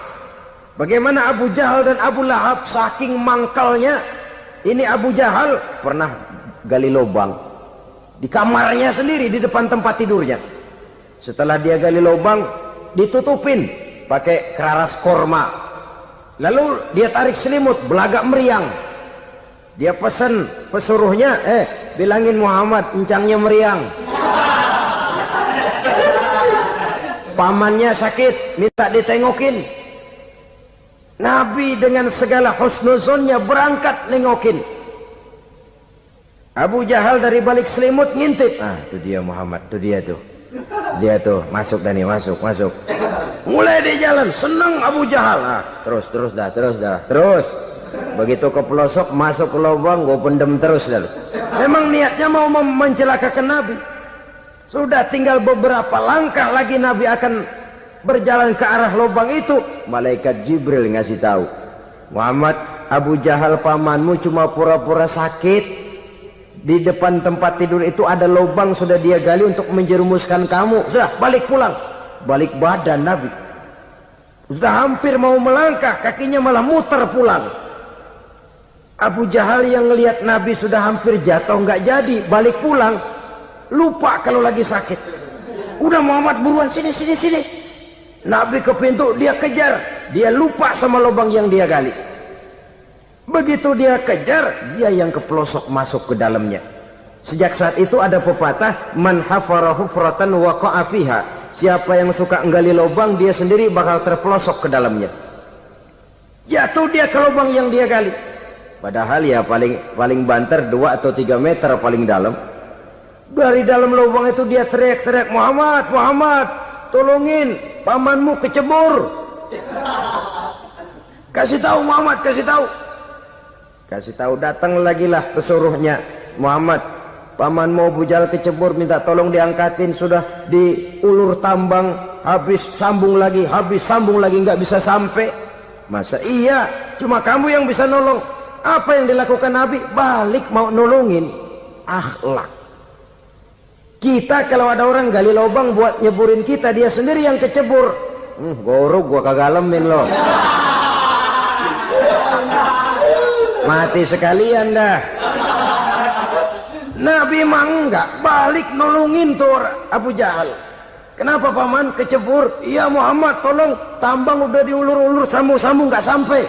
Bagaimana Abu Jahal dan Abu Lahab saking mangkalnya. Ini Abu Jahal pernah gali lubang di kamarnya sendiri, di depan tempat tidurnya. Setelah dia gali lubang, ditutupin pakai keraras korma. Lalu dia tarik selimut, belagak meriang. Dia pesan pesuruhnya, bilangin Muhammad encangnya meriang. Pamannya sakit, minta ditengokin. Nabi dengan segala husnuzonnya berangkat nengokin. Abu Jahal dari balik selimut ngintip. Ah, itu dia Muhammad, itu dia tuh. Dia tuh, masuk Dani, masuk. Mulai di jalan, senang Abu Jahal. Ah, terus dah. Begitu ke pelosok, masuk ke lubang, gue pendem terus dah. Memang niatnya mau mencelakakan Nabi. Sudah tinggal beberapa langkah lagi Nabi akan berjalan ke arah lubang itu, malaikat Jibril ngasih tahu, Muhammad, Abu Jahal pamanmu cuma pura-pura sakit. Di depan tempat tidur itu ada lubang sudah dia gali untuk menjerumuskan kamu. Sudah, balik pulang. Balik badan Nabi. Sudah hampir mau melangkah, kakinya malah muter pulang. Abu Jahal yang ngelihat Nabi sudah hampir jatuh nggak jadi, balik pulang. Lupa kalau lagi sakit. Udah Muhammad buruan sini. Nabi ke pintu, dia kejar. Dia lupa sama lubang yang dia gali. Begitu dia kejar, dia yang kepelosok masuk ke dalamnya. Sejak saat itu ada pepatah, man hafara hufratan waqa'a fiha. Siapa yang suka nggali lubang, dia sendiri bakal terpelosok ke dalamnya. Jatuh dia ke lubang yang dia gali. Padahal ya paling banter 2 atau 3 meter paling dalam. Dari dalam lubang itu dia teriak-teriak, Muhammad, tolongin, pamanmu kecebur. Kasih tahu Muhammad, kasih tahu, datang lagi lah pesuruhnya. Muhammad, pamanmu Abu Jahal kecebur, minta tolong diangkatin. Sudah diulur tambang, habis sambung lagi, nggak bisa sampai. Masa iya, cuma kamu yang bisa nolong. Apa yang dilakukan Nabi? Balik mau nolongin. Akhlak. Kita kalau ada orang gali lubang buat nyeburin kita, dia sendiri yang kecebur. Gorok gua kagak lemin loh. Mati sekalian dah. Nabi mah enggak, balik nolongin tuh Abu Jahal. Kenapa paman kecebur? Iya Muhammad, tolong, tambang udah diulur-ulur, sambung nggak sampai.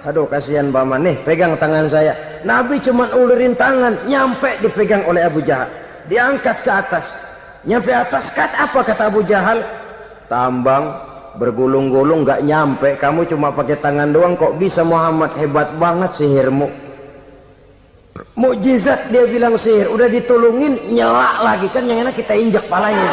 Aduh kasihan paman, nih pegang tangan saya. Nabi cuma ulurin tangan, nyampe dipegang oleh Abu Jahal. Diangkat ke atas. Nyampe atas, apa kata Abu Jahal? Tambang bergulung-gulung nggak nyampe, kamu cuma pakai tangan doang kok bisa Muhammad, hebat banget sihirmu. Mukjizat dia bilang sihir, udah ditolongin nyelak lagi, kan yang enak kita injak palanya.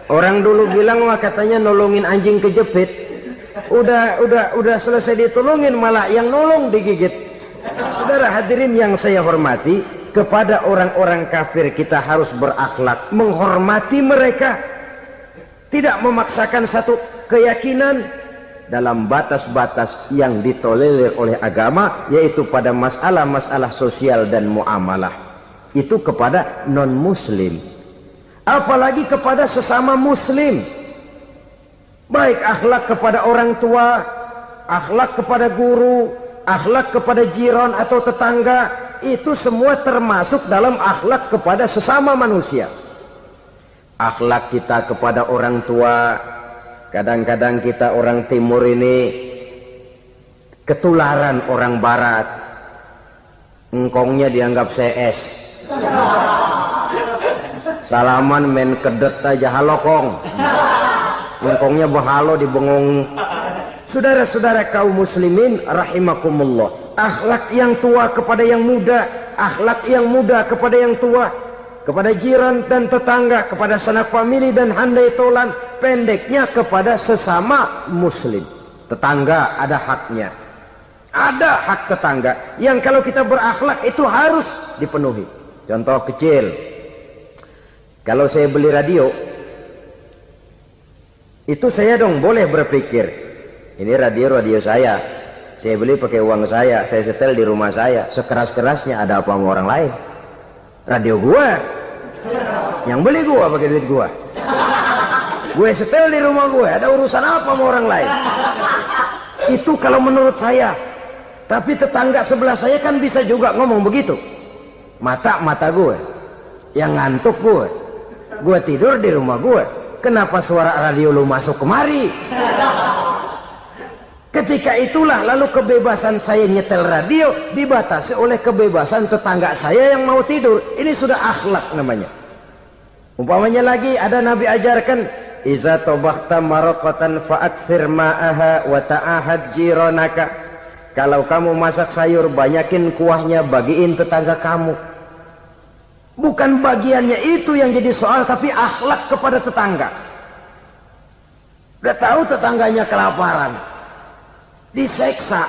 Orang dulu bilang wah katanya nolongin anjing kejepit, udah selesai ditolongin malah yang nolong digigit. Saudara hadirin yang saya hormati, kepada orang-orang kafir kita harus berakhlak, menghormati mereka, tidak memaksakan satu keyakinan dalam batas-batas yang ditolerir oleh agama, yaitu pada masalah-masalah sosial dan muamalah. Itu kepada non-muslim, apalagi kepada sesama muslim. Baik akhlak kepada orang tua, akhlak kepada guru, akhlak kepada jiran atau tetangga, itu semua termasuk dalam akhlak kepada sesama manusia. Akhlak kita kepada orang tua, kadang-kadang kita orang timur ini ketularan orang barat. Engkongnya dianggap CS, salaman main kedet aja halokong, engkongnya bahalo dibengong. Saudara-saudara kaum muslimin rahimakumullah, akhlak yang tua kepada yang muda, akhlak yang muda kepada yang tua, kepada jiran dan tetangga, kepada sanak famili dan handai tolan, pendeknya kepada sesama muslim. Tetangga ada haknya, ada hak tetangga yang kalau kita berakhlak itu harus dipenuhi. Contoh kecil, kalau saya beli radio, itu saya dong boleh berpikir, ini radio saya beli pakai uang saya setel di rumah saya, sekeras-kerasnya ada apa sama orang lain? Radio gua, yang beli gua pakai duit gua, gue setel di rumah gue, ada urusan apa sama orang lain? Itu kalau menurut saya. Tapi tetangga sebelah saya kan bisa juga ngomong begitu. Mata gue yang ngantuk, gue tidur di rumah gue, kenapa suara radio lu masuk kemari? Ketika itulah lalu kebebasan saya nyetel radio dibatasi oleh kebebasan tetangga saya yang mau tidur. Ini sudah akhlak namanya. Umpamanya lagi ada Nabi ajarkan, iza tobakhta maraqatan fa'akthir ma'aha wa ta'ahad jiranaka. Kalau kamu masak sayur, banyakin kuahnya, bagiin tetangga kamu. Bukan bagiannya itu yang jadi soal, tapi akhlak kepada tetangga. Udah tahu tetangganya kelaparan, diseksa,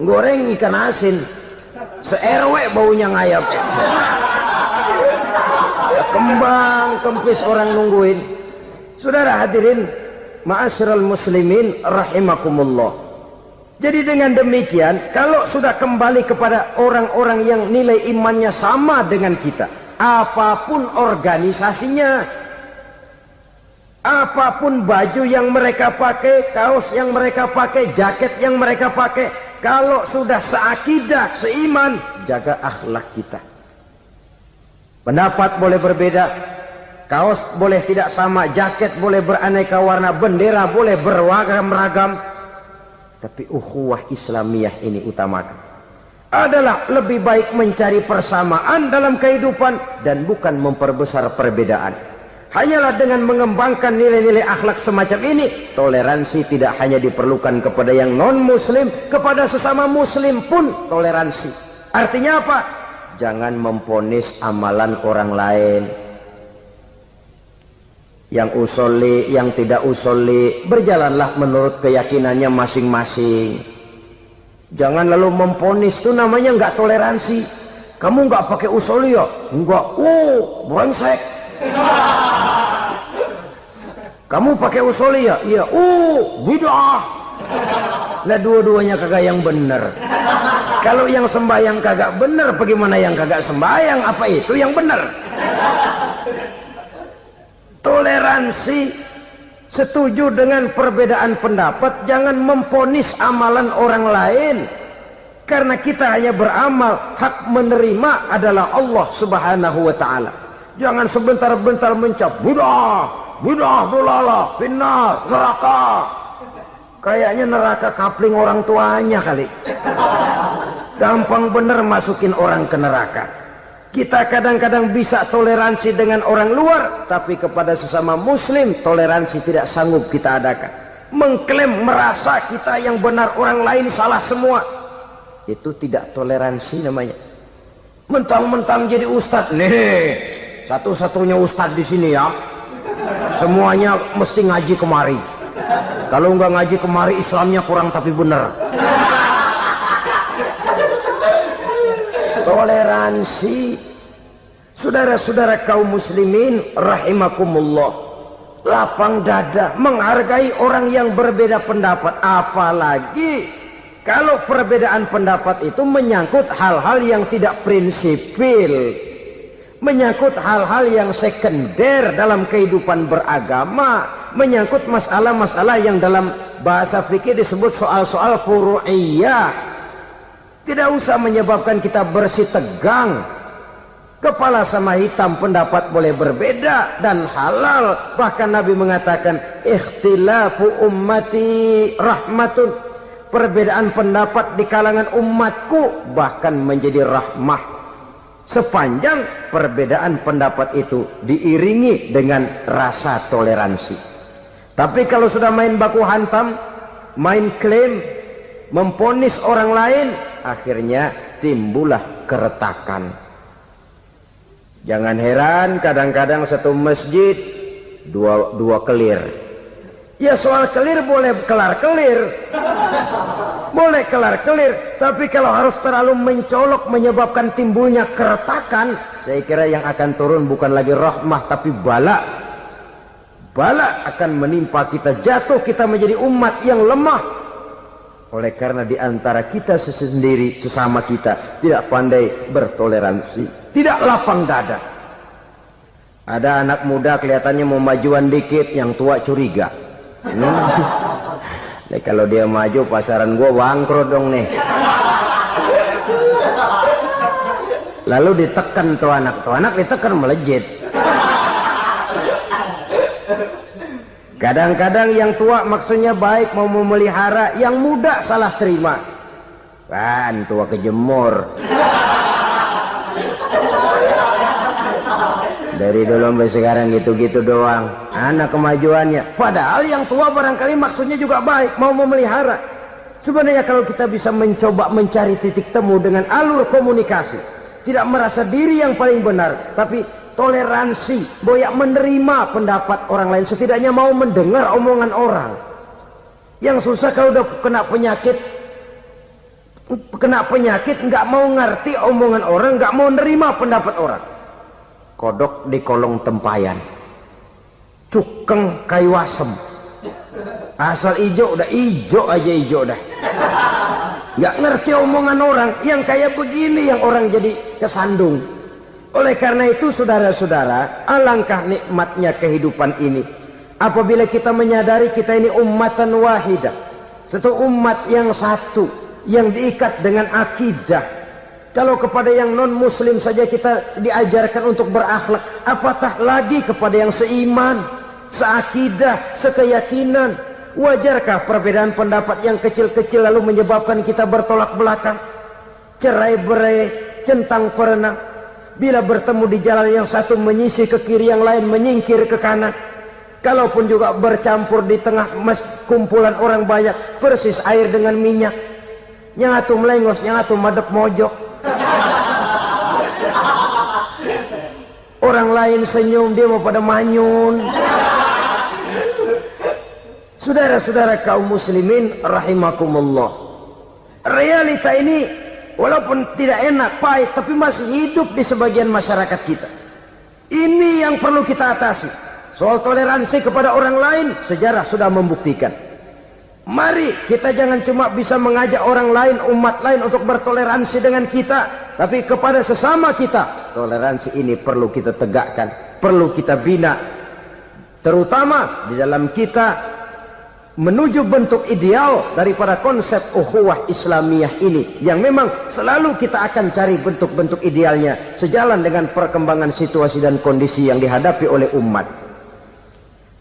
goreng ikan asin, se-RW baunya ngayap. kembang kempis orang nungguin. Saudara hadirin ma'asyiral muslimin rahimakumullah. Jadi dengan demikian, kalau sudah kembali kepada orang-orang yang nilai imannya sama dengan kita, apapun organisasinya, apapun baju yang mereka pakai, kaos yang mereka pakai, jaket yang mereka pakai, kalau sudah seakidah, seiman, jaga akhlak kita. Pendapat boleh berbeda, kaos boleh tidak sama, jaket boleh beraneka warna, bendera boleh beragam-ragam, tapi ukhuwah Islamiyah ini utamakan. Adalah lebih baik mencari persamaan dalam kehidupan dan bukan memperbesar perbedaan. Hanyalah dengan mengembangkan nilai-nilai akhlak semacam ini, toleransi tidak hanya diperlukan kepada yang non-muslim, kepada sesama muslim pun toleransi. Artinya apa? Jangan memponis amalan orang lain. Yang usolli, yang tidak usolli, berjalanlah menurut keyakinannya masing-masing. Jangan lalu memponis, itu namanya nggak toleransi. Kamu nggak pakai usolli ya? Enggak. Brengsek. Kamu pakai usolli ya? Iya. Bid'ah. Lah dua-duanya kagak yang benar. Kalau yang sembahyang kagak benar, bagaimana yang kagak sembahyang? Apa itu yang benar? Toleransi, setuju dengan perbedaan pendapat, jangan memponis amalan orang lain. Karena kita hanya beramal, hak menerima adalah Allah Subhanahu wa ta'ala. Jangan sebentar-bentar mencap bid'ah, dolalah, finnar, neraka. Kayaknya neraka kapling orang tuanya kali. Gampang bener masukin orang ke neraka. Kita kadang-kadang bisa toleransi dengan orang luar, tapi kepada sesama muslim toleransi tidak sanggup kita adakan. Mengklaim merasa kita yang benar, orang lain salah semua, itu tidak toleransi namanya. Mentang-mentang jadi ustadz, nih satu-satunya ustadz di sini ya, semuanya mesti ngaji kemari. Kalau nggak ngaji kemari Islamnya kurang tapi benar. Toleransi, saudara-saudara kaum muslimin rahimakumullah, lapang dada menghargai orang yang berbeda pendapat, apalagi kalau perbedaan pendapat itu menyangkut hal-hal yang tidak prinsipil, menyangkut hal-hal yang sekunder dalam kehidupan beragama, menyangkut masalah-masalah yang dalam bahasa fikih disebut soal-soal furu'iyah. Tidak usah menyebabkan kita bersih tegang. Kepala sama hitam pendapat boleh berbeda dan halal. Bahkan Nabi mengatakan ikhtilafu ummati rahmatun. Perbedaan pendapat di kalangan umatku bahkan menjadi rahmah, sepanjang perbedaan pendapat itu diiringi dengan rasa toleransi. Tapi kalau sudah main baku hantam, main klaim, memponis orang lain, akhirnya timbullah keretakan. Jangan heran kadang-kadang satu masjid dua kelir. Ya soal kelir boleh kelar-kelir, boleh kelar-kelir, tapi kalau harus terlalu mencolok menyebabkan timbulnya keretakan, saya kira yang akan turun bukan lagi rahmah tapi bala. Bala akan menimpa kita, jatuh kita menjadi umat yang lemah. Oleh karena di antara kita sendiri, sesama kita tidak pandai bertoleransi, tidak lapang dada. Ada anak muda kelihatannya mau majuan dikit, yang tua curiga. Nih, kalau dia maju pasaran gua bangkrut dong nih. Lalu ditekan tuh anak ditekan melejit. Kadang-kadang yang tua maksudnya baik, mau memelihara, yang muda salah terima. Kan tua kejemur. Dari dulu sampai sekarang gitu-gitu doang, anak kemajuannya. Padahal yang tua barangkali maksudnya juga baik, mau memelihara. Sebenarnya kalau kita bisa mencoba mencari titik temu dengan alur komunikasi, tidak merasa diri yang paling benar, tapi toleransi, boyak menerima pendapat orang lain, setidaknya mau mendengar omongan orang. Yang susah kalau udah kena penyakit nggak mau ngerti omongan orang, nggak mau nerima pendapat orang. kodok di kolong tempayan, cukeng kayu asem, asal ijo udah ijo aja ijo dah. Nggak ngerti omongan orang yang kayak begini yang orang jadi kesandung. Oleh karena itu saudara-saudara, alangkah nikmatnya kehidupan ini apabila kita menyadari kita ini ummatan wahidah, satu umat yang satu yang diikat dengan akidah. Kalau kepada yang non muslim saja kita diajarkan untuk berakhlak, apatah lagi kepada yang seiman, seakidah, sekeyakinan. Wajarkah perbedaan pendapat yang kecil-kecil lalu menyebabkan kita bertolak belakang, cerai-berai, centang perenang? Bila bertemu di jalan yang satu menyisih ke kiri, yang lain menyingkir ke kanan. Kalaupun juga bercampur di tengah kumpulan orang banyak, persis air dengan minyak. Yang atu melengos, yang atu madep mojok. Orang lain senyum, dia mau pada manyun. Saudara-saudara kaum muslimin rahimakumullah, realita ini walaupun tidak enak, pahit, tapi masih hidup di sebagian masyarakat kita. Ini yang perlu kita atasi. Soal toleransi kepada orang lain, sejarah sudah membuktikan. Mari kita jangan cuma bisa mengajak orang lain, umat lain untuk bertoleransi dengan kita, tapi kepada sesama kita, toleransi ini perlu kita tegakkan, perlu kita bina, terutama di dalam kita menuju bentuk ideal daripada konsep ukhuwah Islamiyah ini, yang memang selalu kita akan cari bentuk-bentuk idealnya sejalan dengan perkembangan situasi dan kondisi yang dihadapi oleh umat.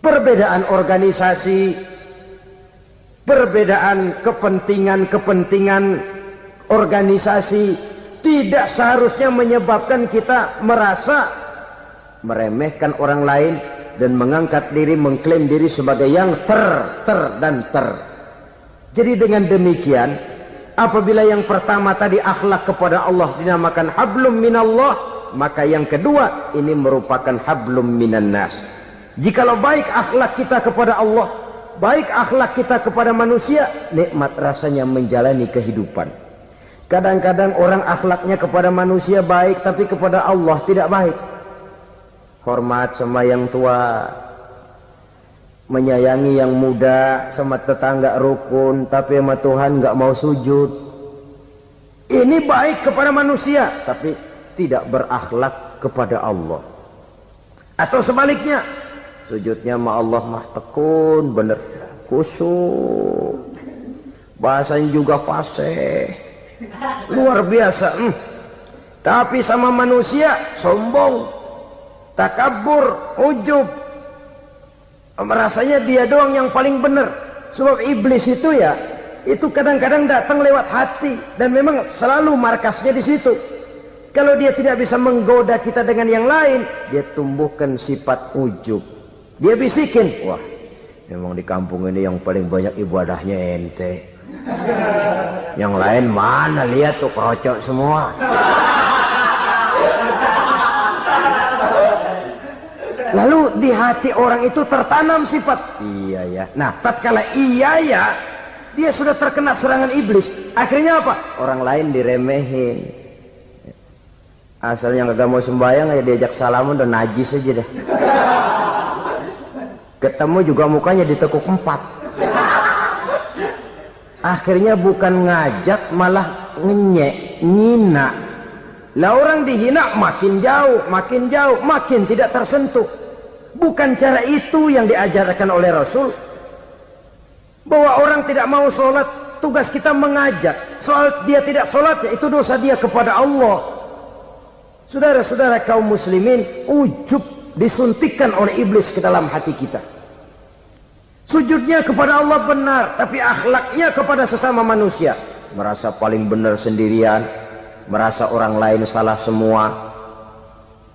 Perbedaan organisasi, perbedaan kepentingan organisasi tidak seharusnya menyebabkan kita merasa meremehkan orang lain dan mengangkat diri, mengklaim diri sebagai yang ter. Jadi dengan demikian, apabila yang pertama tadi akhlak kepada Allah dinamakan hablum minallah, maka yang kedua ini merupakan hablum minan nas. Jikalau baik akhlak kita kepada Allah, baik akhlak kita kepada manusia, nikmat rasanya menjalani kehidupan. Kadang-kadang orang akhlaknya kepada manusia baik, tapi kepada Allah tidak baik. Hormat sama yang tua, menyayangi yang muda, sama tetangga rukun, tapi sama Tuhan nggak mau sujud. Ini baik kepada manusia, tapi tidak berakhlak kepada Allah. Atau sebaliknya, sujudnya sama Allah mah tekun, bener khusyuk, bahasanya juga fasih, luar biasa. Tapi sama manusia sombong, takabur, ujub, merasanya dia doang yang paling benar. Sebab iblis itu ya, itu kadang-kadang datang lewat hati, dan memang selalu markasnya di situ. Kalau dia tidak bisa menggoda kita dengan yang lain, dia tumbuhkan sifat ujub. Dia bisikin, wah memang di kampung ini yang paling banyak ibadahnya ente, yang lain mana, lihat tuh kerocok semua. Lalu di hati orang itu tertanam sifat iya ya. Nah, tatkala iya ya, dia sudah terkena serangan iblis. Akhirnya apa? Orang lain diremehin. Asalnya nggak mau sembahyang, ya diajak salaman udah najis aja dah. Ketemu juga mukanya ditekuk 4. Akhirnya bukan ngajak, malah ngenyek, ngina. Lah orang dihina makin jauh, makin tidak tersentuh. Bukan cara itu yang diajarkan oleh Rasul. Bahwa orang tidak mau sholat, tugas kita mengajak. Soal dia tidak sholat, ya itu dosa dia kepada Allah. Saudara-saudara kaum muslimin, ujub disuntikkan oleh iblis ke dalam hati kita. Sujudnya kepada Allah benar, tapi akhlaknya kepada sesama manusia merasa paling benar sendirian, merasa orang lain salah semua.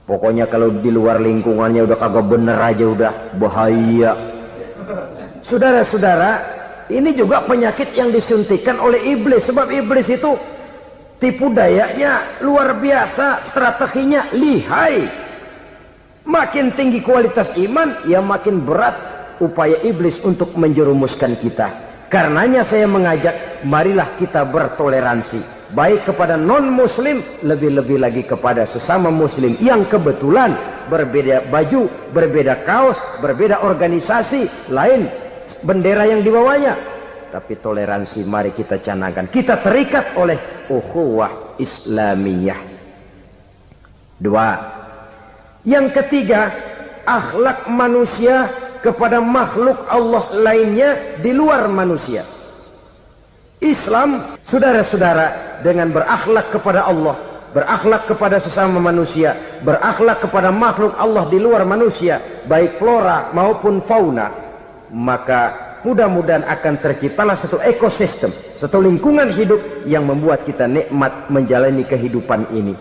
Pokoknya kalau di luar lingkungannya udah kagak bener aja, udah bahaya. Saudara-saudara, ini juga penyakit yang disuntikan oleh iblis. Sebab iblis itu tipu dayanya luar biasa, strateginya lihai. Makin tinggi kualitas iman, ya makin berat upaya iblis untuk menjerumuskan kita. Karenanya saya mengajak, marilah kita bertoleransi, baik kepada non muslim, lebih-lebih lagi kepada sesama muslim yang kebetulan berbeda baju, berbeda kaos, berbeda organisasi, lain bendera yang dibawanya. Tapi toleransi mari kita canangkan. Kita terikat oleh ukhuwah Islamiyah. 2. Yang ketiga, akhlak manusia kepada makhluk Allah lainnya di luar manusia. Islam, saudara-saudara, dengan berakhlak kepada Allah, berakhlak kepada sesama manusia, berakhlak kepada makhluk Allah di luar manusia, baik flora maupun fauna, maka mudah-mudahan akan terciptalah satu ekosistem, satu lingkungan hidup yang membuat kita nikmat menjalani kehidupan ini.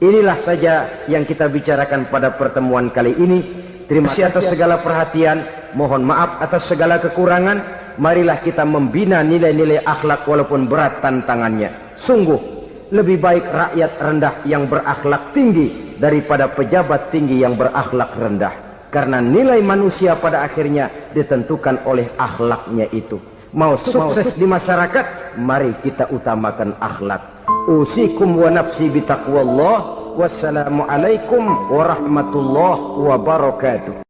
Inilah saja yang kita bicarakan pada pertemuan kali ini. Terima kasih atas segala perhatian, mohon maaf atas segala kekurangan. Marilah kita membina nilai-nilai akhlak walaupun berat tantangannya. Sungguh lebih baik rakyat rendah yang berakhlak tinggi daripada pejabat tinggi yang berakhlak rendah. Karena nilai manusia pada akhirnya ditentukan oleh akhlaknya itu. Mau sukses di masyarakat, mari kita utamakan akhlak. Usikum wa nafsi bitaqwallah. Wassalamualaikum warahmatullahi wabarakatuh.